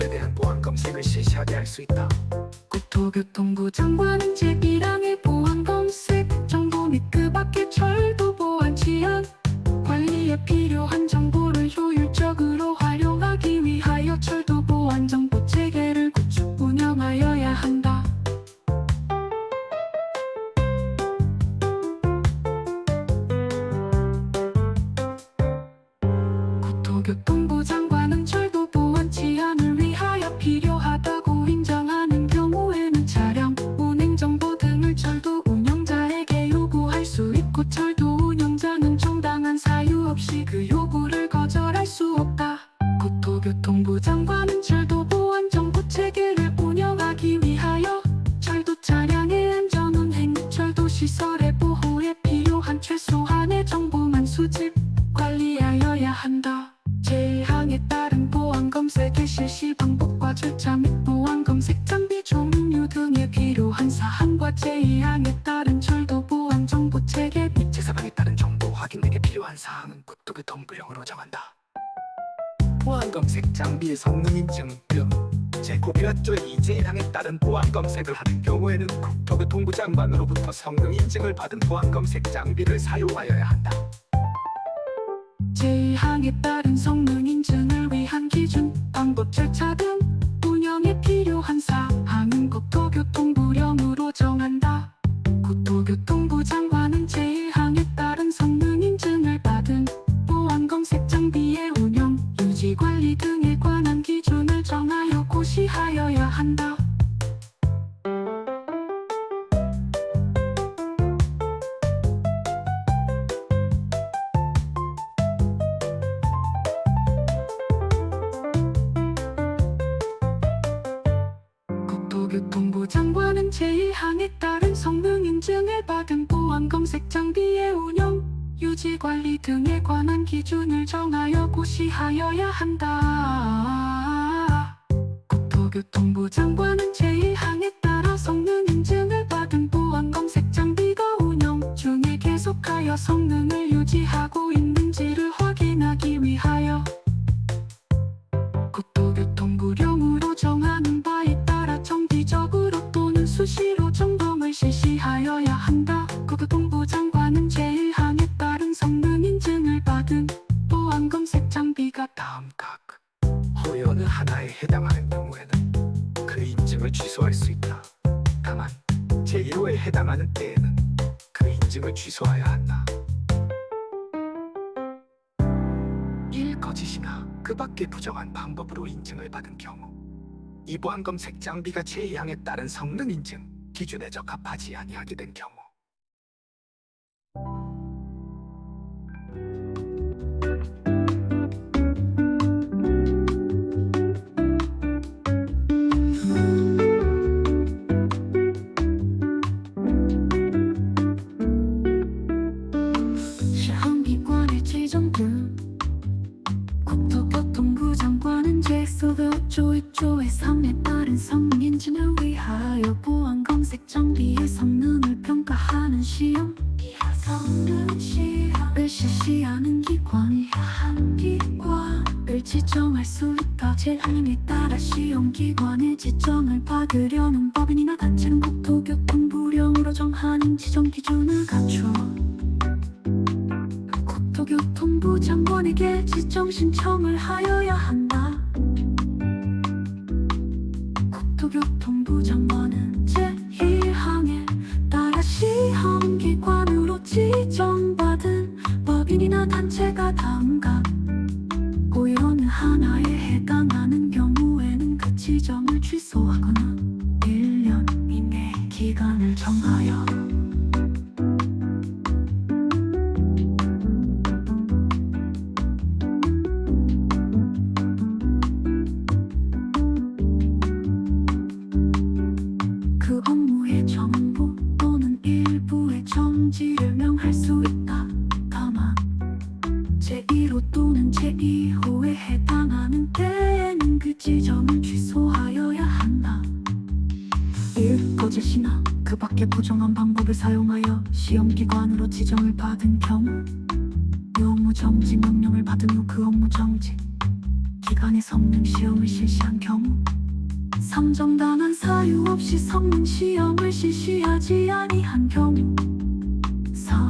대한 보안 검색을 실시하게 할 수 있다. 국토교통부 장관은 제1항의 보안 검색 정보 및 그 밖의 철도 보안 치안 관리에 필요한 정보를 효율적으로 활용하기 위하여 철도 보안 정보 체계를 구축 운영하여야 한다. 국토교통부 장관은 철도 보안 치안을 위하여 필요하다고 인정하는 경우에는 차량 운행 정보 등을 철도 운영자에게 요구할 수 있고, 철도 운영자는 정당한 사유 없이 그 요구를 거절할 수 없다. 국토교통부 장관은 철도 보안 정보 체계를 운영하기 위하여 철도 차량의 안전 운행, 철도 시설의 보호에 필요한 최소한의 정보만 수집, 관리하여야 한다. 제1항에 따른 보안 검색의 실시 방법과 절차 및 보안 검색 장비 종류 등에 필요한 사항과 제2항에 따른 철도 보안 정보 체계 및 제3항에 따른 정보 확인 등에 필요한 사항은 국토교통부령으로 정한다. 보안 검색 장비의 성능 인증 등 제9몇 조 2제1항에 따른 보안 검색을 하는 경우에는 국토교통부 장관으로부터 성능 인증을 받은 보안 검색 장비를 사용하여야 한다. 제2항에 따른 성능 인증을 위한 기준, 방법, 절차 등 운영에 필요한 사항은 국토교통부령으로 정한다. 국토교통부 장관은 제1항에 따른 성능 인증을 받은 보안 검색 장비의 운영, 유지, 관리 등에 관한 기준을 정하여 고시하여야 한다. 국토교통부 장관은 제1항에 따른 성능 인증을 받은 보안 검색 장비의 운영, 유지, 관리 등에 관한 기준을 정하여 고시하여야 한다. 국토교통부 장관은 제1항에 따라 성능 인증을 받은 보안 검색 장비가 운영 중에 계속하여 성능을 유지하고 있는지를 확인하기 위하여 국토교통부령으로 정하는 바에 따라 정기적으로 또는 수시로 점검을 실시하여야 한다. 국토교통부 장관은 제1항에 따른 성능 인증을 받은 보안 검색 장비가 다음 각 호위 어느 하나에 해당하는 경우에는 그 인증을 취소할 수 있다. 다만 제1호에 해당하는 때에는 그 인증을 취소하여야 한다. 1. 거짓이나 그 밖의 부정한 방법으로 인증을 받은 경우, 이 보안 검색 장비가 제2항에 따른 성능 인증 기준에 적합하지 아니하게 된 경우, 시행기관의 지정 등 국토교통부 장관은 제9조 1조의 3에 따른 성능 인증을 위하여 보안 검색 장비의 성능을 평가하는 시험, 성능 시험을 실시하는 기관을 지정할 수 있다. 제1항에 따라 시험기관의 지정을 받으려는 법인이나 단체는 국토교통부령으로 정하는 지정 기준을 갖춰 국토교통부 장관에게 지정 신청을 하여야 한다. 국토교통부 장관은 제1항에 따라 시험기관으로 지정받은 법인이나 단체가 다음과 호위 어느 하나에 해당하는 경우에는 그 지정을 취소하거나 1년 이내 기간을 정하여 그 업무의 정보 또는 일부의 정지를 명할 수 있다. 다만 제1호 또는 제2호에 해당하는 때에는 그 지정을 취소하여야 한다. 1. 거짓이나 그 밖의 부정한 방법을 사용하여 시험기관으로 지정을 받은 경우, 이 업무 정지 명령을 받은 후 그 업무 정지 기간에 성능시험을 실시한 경우, 상정당한 사유 없이 성능시험을 실시하지 아니한 경우, 4.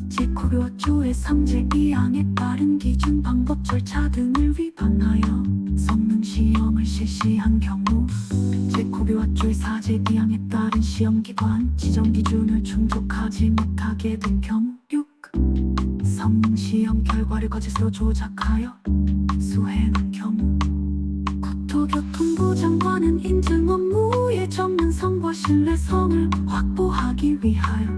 제9조 3제 2항에 따른 기준 방법 절차 등을 위반하여 성능시험을 실시한 경우, 제9조 4제 2항에 따른 시험기관 지정 기준을 충족하지 못하게 된 경우, 6. 성능시험 결과를 거짓으로 조작하여 수행한 경우, 국토교통부 장관은 인증 업무의 전문성과 신뢰성을 확보하기 위하여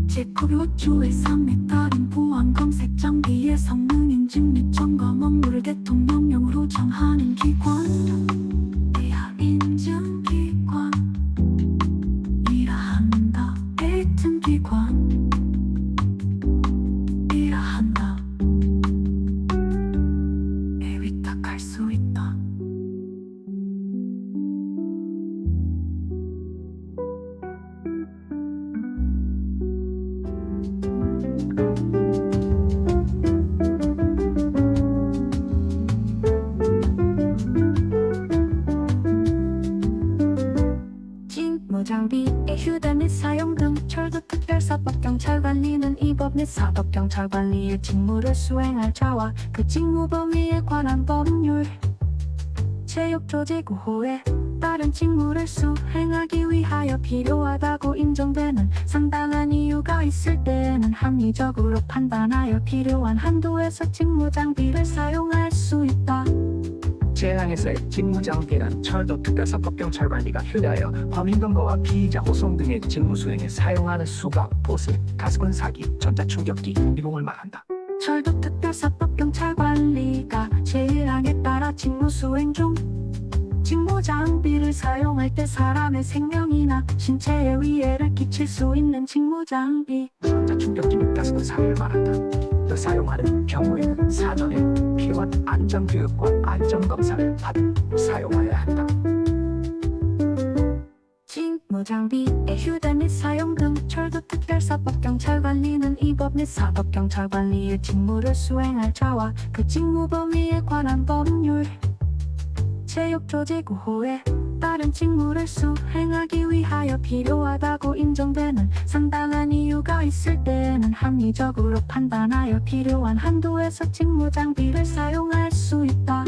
제9조 3에 따른 보안 검색 장비의 성능 인증 및 점검 업무를 대통령령으로 정하는 기관, 이하 인증기관이라 한다. 인증기관이라 한다. 에 위탁할 수 있다. 직무장비의 휴대 및 사용 등 철도특별사법경찰관리는 이 법 및 사법경찰관리의 직무를 수행할 자와 그 직무 범위에 관한 법률, 제6조 제9호에 따른 직무를 수행하기 위하여 필요하다고 인정되는 상당한 이유가 있을 때에는 합리적으로 판단하여 필요한 한도에서 직무장비를 사용할 수 있다. 재앙에서의 직무장비는 철도특별사법경찰관리가 휴대하여 범인검거와 피의자 호송 등의 직무 수행에 사용하는 수갑, 보슬, 가스권 사기, 전자충격기, 미봉을 말한다. 철도특별사법경찰관리가 제1항에 따라 직무 수행 중 직무장비를 사용할 때 사람의 생명이나 신체에 위해를 끼칠 수 있는 직무장비, 전자충격기 및 가스권 사기를 말한다. 그 사용하는 경우에는 사전에 필요한 안전교육과 안전검사를 받은 후 사용하여야 한다. 직무장비의 휴대 및 사용 등 철도특별사법경찰관리는 이 법 및 사법경찰관리의 직무를 수행할 자와 그 직무 범위에 관한 법률, 제6조 제9호에 따른 직무를 수행하기 위하여 필요하다고 인정되는 상당한 이유가 있을 때에는 합리적으로 판단하여 필요한 한도에서 직무장비를 사용할 수 있다.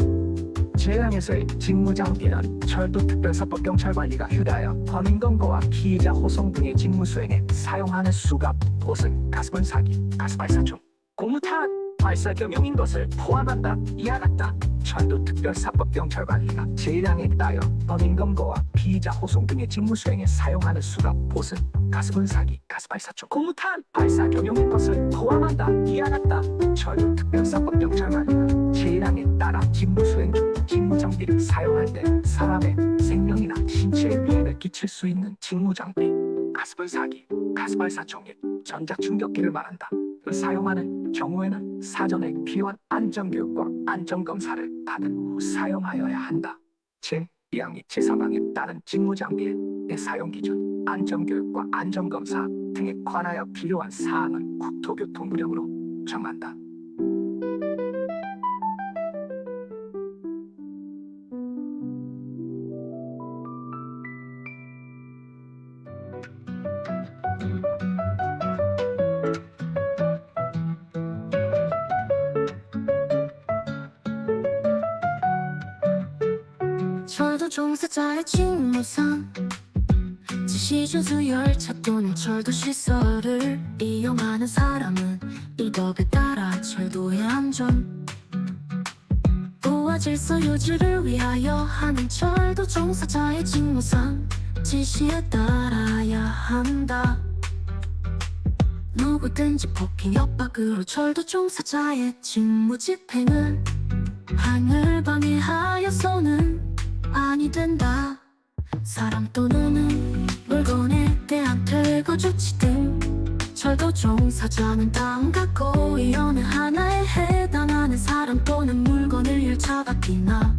재앙에서의 직무장비는 철도특별사법경찰관리가 휴대하여 범인검거와 피의자 호송 등의 직무 수행에 사용하는 수갑, 보슬, 가스권 사기, 가스발사총, 고무탄, 발사 겸용인 것을 포함한다. 이와 같다. 철도특별사법경찰관리가 제1항에 따여 범인검거와 피의자 호송 등의 직무 수행에 사용하는 수갑, 보슬, 가스권 사기, 가스발사총, 고무탄, 발사 겸용인 것을 포함한다. 이와 같다. 철도특별사법경찰관리가 제1항에 따라 직무 수행 중 직무장비를 사용할 때 사람의 생명이나 신체에 위해를 끼칠 수 있는 직무장비, 가스권 사기, 가스발사총 및 전자충격기를 말한다. 그 사용하는 경우에는 사전에 필요한 안전교육과 안전검사를 받은 후 사용하여야 한다. 제2항 및 제3항에 따른 직무장비의 사용기준, 안전교육과 안전검사 등에 관하여 필요한 사항은 국토교통부령으로 정한다. 철도 종사자의 직무상 지시주수 열차 또는 철도 시설을 이용하는 사람은 이 법에 따라 철도의 안전 보호와 질서 유지를 위하여 하는 철도 종사자의 직무상 지시에 따라야 한다. 누구든지 폭행 협박으로 철도 종사자의 직무 집행은 항을 방해하여서는 아니 된다. 사람 또는 물건에 대한 퇴거 조치 등 철도 종사자는 다음과 고의 어느 하나에 해당하는 사람 또는 물건을 열차 밖이나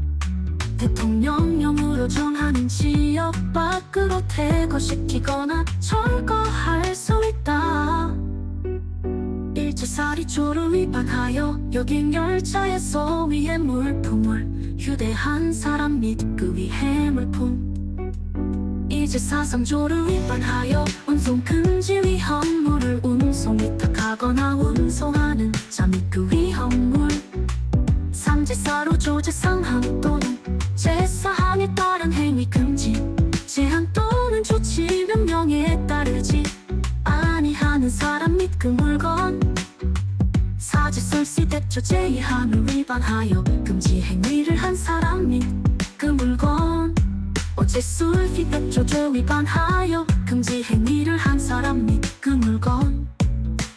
대통령령으로 정하는 지역 밖으로 퇴거시키거나 철거할 수 있다. 1차 사리조를 위반하여 여객 열차에서 위해 물품을 휴대한 사람 및 그 위해 물품 이제 사상조를 위반하여 운송 금지 위험물을 운송 위탁하거나 운송하는 자 및 그 위험물 삼재사로 조제 상함 또는 제사항에 따른 행위 금지 제한 또는 조치 명령에 따르지 아니하는 사람 및 그 물건 사제설시 대조 제2항을 위반하여 금지 행위를 한 사람 및 그 물건 어제술피 대조조 위반하여 금지 행위를 한 사람 및 그 물건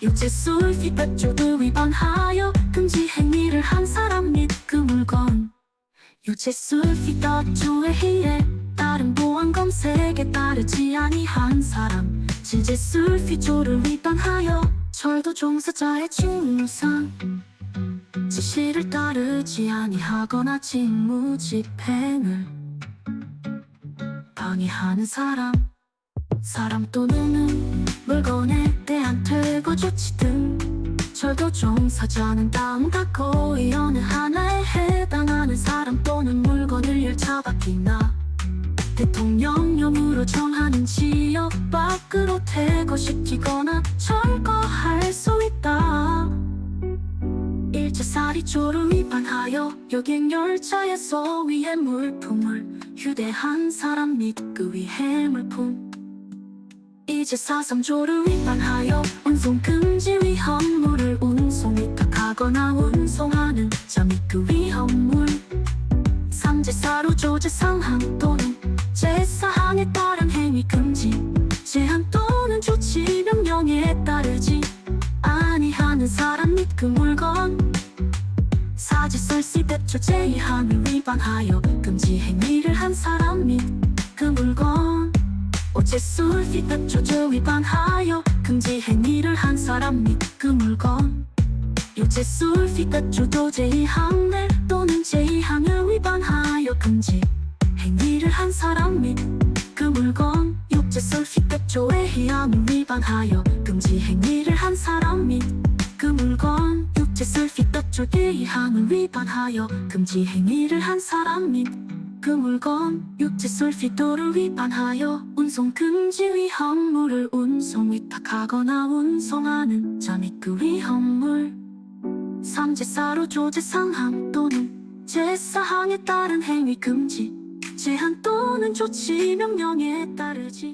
육제술피 대조도 위반하여 금지 행위를 한 사람 및 그 물건 유제술피 대조의 희에 따른 보안 검색에 따르지 아니한 사람 지제술피조를 위반하여 철도 종사자의 직무상 지시를 따르지 아니하거나 직무 집행을 방해하는 사람 또는 물건에 대한 퇴거 조치 등 철도 종사자는 다음과 거의 어느 하나에 해당하는 사람 또는 물건을 열차 밖이나 대통령령으로 정하는 지역 밖으로 퇴거시키거나 철거할 수 있다. 일제살이조를 위반하여 여객열차에서 위해 물품을 휴대한 사람 및 그 위해 물품 이제 4.3조를 위반하여 운송 금지 위험물을 운송 위탁하거나 운송하는 자 및 그 위험물 삼재사로 조제 상함 또는 제사항에 따른 행위 금지 제한 또는 조치 명령에 따르지 아니하는 사람 및 그 물건 사제설시 대조 제2항을 위반하여 금지 행위를 한 사람 및 그 물건 어제술피 대조조 위반하여 금지 행위를 한 사람 및 그 물건 유제술피 대조도 제2항을 또는 제2항을 위반하여 금지 행위를 한 사람 및 그 물건 육제술피 대조의 희함을 위반하여 금지 행위를 한 사람 및 그 물건 육제술피 대조 제2항을 위반하여 금지 행위를 한 사람 및 그 물건 육제술피도를 위반하여 운송 금지 위험물을 운송 위탁하거나 운송하는 자 및 그 위험물 삼재사로 조제 상함 또는 제사항에 따른 행위 금지 제한 또는 조치 명령에 따르지